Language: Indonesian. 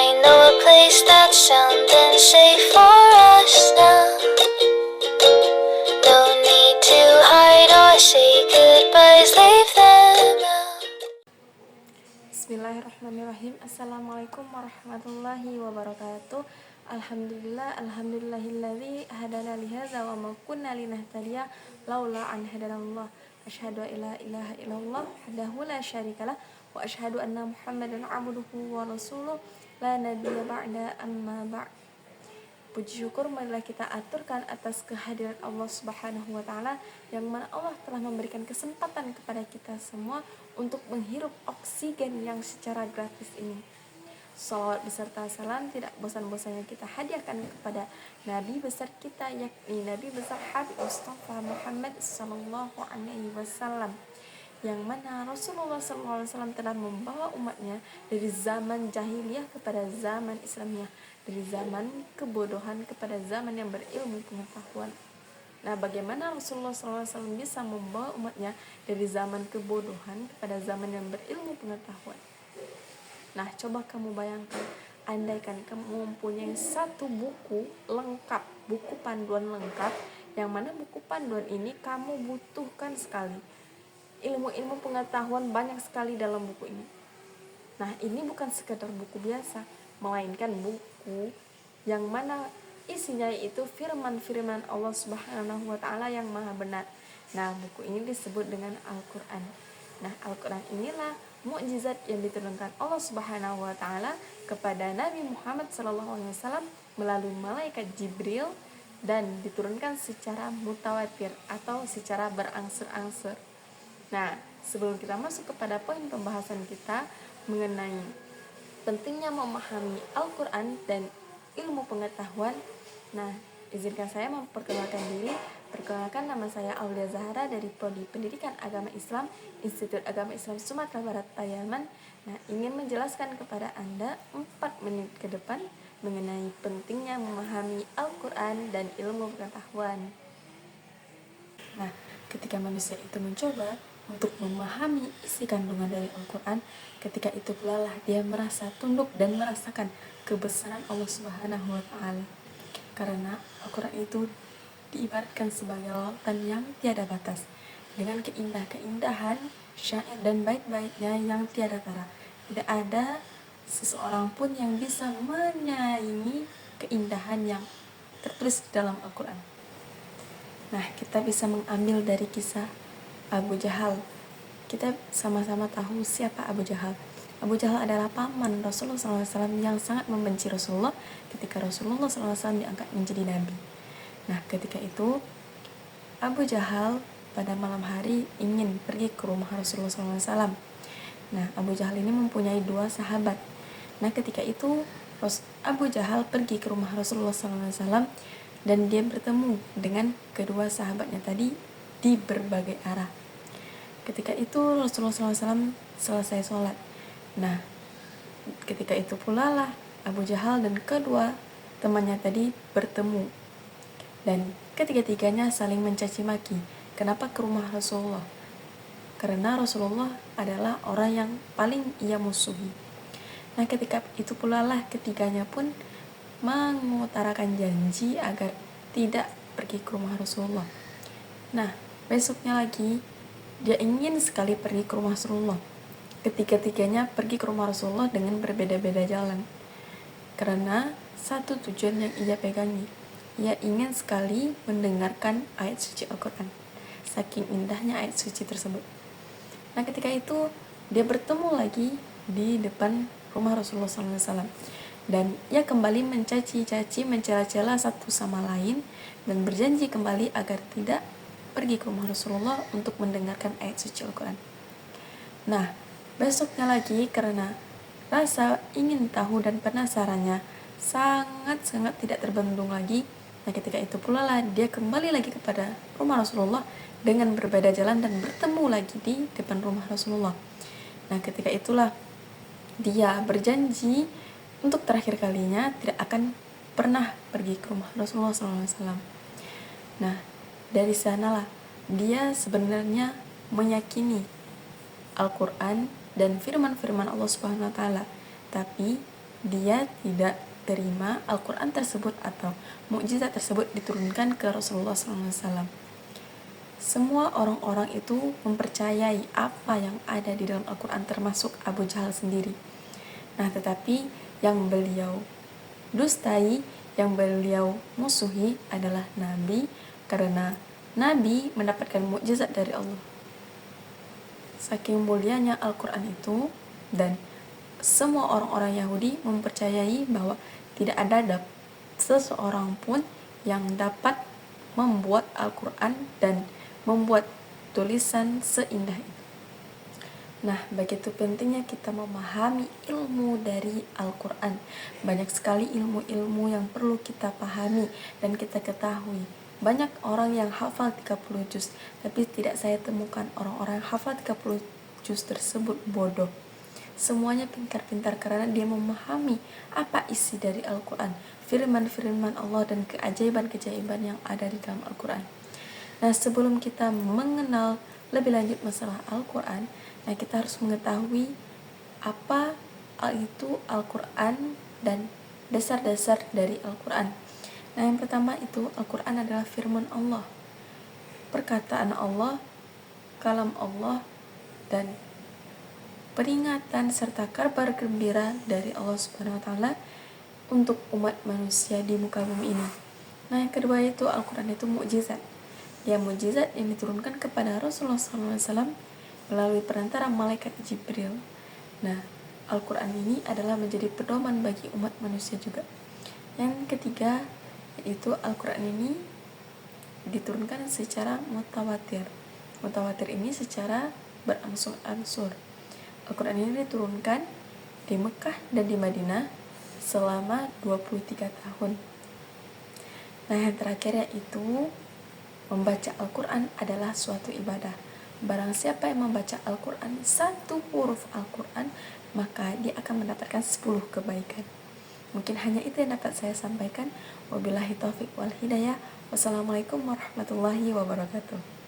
I know a place that's sound and safe for us now. No need to hide or say goodbyes, leave them out. Bismillahirrahmanirrahim. Assalamualaikum warahmatullahi wabarakatuh. Alhamdulillahilladzi hadana lihadza wa ma kunna linahtadiya laula an hadanallah. Asyhadu an la ilaha illallah wahdahu la syarikalah wa asyhadu anna Muhammadan abduhu wa rasuluh la nabiyya ba'da amma ba'd. Puji syukur marilah kita aturkan atas kehadiran Allah Subhanahu wa taala yang mana Allah telah memberikan kesempatan kepada kita semua untuk menghirup oksigen yang secara gratis ini. Shalawat beserta salam tidak bosan-bosannya kita hadiahkan kepada Nabi besar kita, yakni Nabi besar Habib Mustafa Muhammad sallallahu alaihi wasallam, yang mana Rasulullah SAW telah membawa umatnya dari zaman jahiliyah kepada zaman Islamiyah, dari zaman kebodohan kepada zaman yang berilmu pengetahuan. Nah, bagaimana Rasulullah SAW bisa membawa umatnya dari zaman kebodohan kepada zaman yang berilmu pengetahuan? Nah, coba kamu bayangkan, andaikan kamu mempunyai satu buku lengkap, buku panduan lengkap, yang mana buku panduan ini kamu butuhkan sekali. Ilmu-ilmu pengetahuan banyak sekali dalam buku ini. Nah, ini bukan sekedar buku biasa, melainkan buku yang mana isinya itu firman-firman Allah Subhanahu wa taala yang maha benar. Nah, buku ini disebut dengan Al-Qur'an. Nah, Al-Qur'an inilah mukjizat yang diturunkan Allah Subhanahu wa taala kepada Nabi Muhammad sallallahu alaihi wasallam melalui malaikat Jibril dan diturunkan secara mutawatir atau secara berangsur-angsur. Nah, sebelum kita masuk kepada poin pembahasan kita mengenai pentingnya memahami Al-Quran dan ilmu pengetahuan, nah, izinkan saya memperkenalkan diri. Perkenalkan, nama saya Aulia Zahara dari Prodi Pendidikan Agama Islam, Institut Agama Islam Sumatera Barat, Payaman. Nah, ingin menjelaskan kepada Anda 4 menit ke depan mengenai pentingnya memahami Al-Quran dan ilmu pengetahuan. Nah, ketika manusia itu mencoba untuk memahami isi kandungan dari Al-Quran, ketika itu pula lah dia merasa tunduk dan merasakan kebesaran Allah Subhanahu wa taala. Karena Al-Quran itu diibaratkan sebagai lautan yang tiada batas, dengan keindahan, syair dan bait-baitnya yang tiada tara. Tidak ada seseorang pun yang bisa menyaingi keindahan yang tertulis di dalam Al-Quran. Nah, kita bisa mengambil dari kisah Abu Jahal. Kita sama-sama tahu siapa Abu Jahal. Abu Jahal adalah paman Rasulullah SAW yang sangat membenci Rasulullah ketika Rasulullah SAW diangkat menjadi nabi. Nah, ketika itu Abu Jahal pada malam hari ingin pergi ke rumah Rasulullah SAW. Nah, Abu Jahal ini mempunyai 2 sahabat. Nah, ketika itu Abu Jahal pergi ke rumah Rasulullah SAW dan dia bertemu dengan kedua sahabatnya tadi di berbagai arah. Ketika itu Rasulullah SAW selesai sholat. Nah, ketika itu pula lah Abu Jahal dan kedua temannya tadi bertemu. Dan ketiga-tiganya saling mencaci maki. Kenapa ke rumah Rasulullah? Karena Rasulullah adalah orang yang paling ia musuhi. Nah, ketika itu pula lah ketiganya pun mengutarakan janji agar tidak pergi ke rumah Rasulullah. Nah, besoknya lagi dia ingin sekali pergi ke rumah Rasulullah. Ketiga-tiganya pergi ke rumah Rasulullah dengan berbeda-beda jalan. Karena satu tujuan yang ia pegangi. Ia ingin sekali mendengarkan ayat suci Al-Quran. Saking indahnya ayat suci tersebut. Nah, ketika itu dia bertemu lagi di depan rumah Rasulullah SAW. Dan ia kembali mencaci-caci, mencela-cela satu sama lain dan berjanji kembali agar tidak pergi ke rumah Rasulullah untuk mendengarkan ayat suci Al-Quran. Nah, besoknya lagi karena rasa ingin tahu dan penasarannya sangat-sangat tidak terbendung lagi. Nah, ketika itu pula lah dia kembali lagi kepada rumah Rasulullah dengan berbeda jalan dan bertemu lagi di depan rumah Rasulullah. Nah, ketika itulah dia berjanji untuk terakhir kalinya tidak akan pernah pergi ke rumah Rasulullah SAW. Nah, dari sanalah dia sebenarnya meyakini Al-Quran dan firman-firman Allah Subhanahu wa taala. Tapi dia tidak terima Al-Quran tersebut atau mukjizat tersebut diturunkan ke Rasulullah SAW. Semua orang-orang itu mempercayai apa yang ada di dalam Al-Quran, termasuk Abu Jahal sendiri. Nah, tetapi yang beliau dustai, yang beliau musuhi adalah Nabi, karena Nabi mendapatkan mukjizat dari Allah. Saking mulianya Al-Quran itu, dan semua orang-orang Yahudi mempercayai bahwa tidak ada seseorang pun yang dapat membuat Al-Quran dan membuat tulisan seindah itu. Nah, begitu pentingnya kita memahami ilmu dari Al-Quran. Banyak sekali ilmu-ilmu yang perlu kita pahami dan kita ketahui. Banyak orang yang hafal 30 juz, tapi tidak saya temukan orang-orang yang hafal 30 juz tersebut bodoh. Semuanya pintar-pintar karena dia memahami apa isi dari Al-Quran, firman-firman Allah dan keajaiban-keajaiban yang ada di dalam Al-Quran. Nah, sebelum kita mengenal lebih lanjut masalah Al-Quran, nah kita harus mengetahui apa itu Al-Quran dan dasar-dasar dari Al-Quran. Nah, yang pertama itu Al-Quran adalah firman Allah, perkataan Allah, kalam Allah, dan peringatan serta kabar gembira dari Allah Subhanahu wa taala untuk umat manusia di muka bumi ini. Nah, yang kedua itu Al-Quran itu mukjizat. Ya, mukjizat yang diturunkan kepada Rasulullah SAW melalui perantara malaikat Jibril. Nah, Al-Quran ini adalah menjadi pedoman bagi umat manusia juga. Yang ketiga yaitu Al-Quran ini diturunkan secara mutawatir. Mutawatir ini secara berangsur-angsur. Al-Quran ini diturunkan di Mekah dan di Madinah selama 23 tahun. Nah, yang terakhir yaitu membaca Al-Quran adalah suatu ibadah. Barang siapa yang membaca Al-Quran, satu huruf Al-Quran, maka dia akan mendapatkan 10 kebaikan. Mungkin hanya itu yang dapat saya sampaikan. Wabillahi taufiq wal hidayah. Wassalamualaikum warahmatullahi wabarakatuh.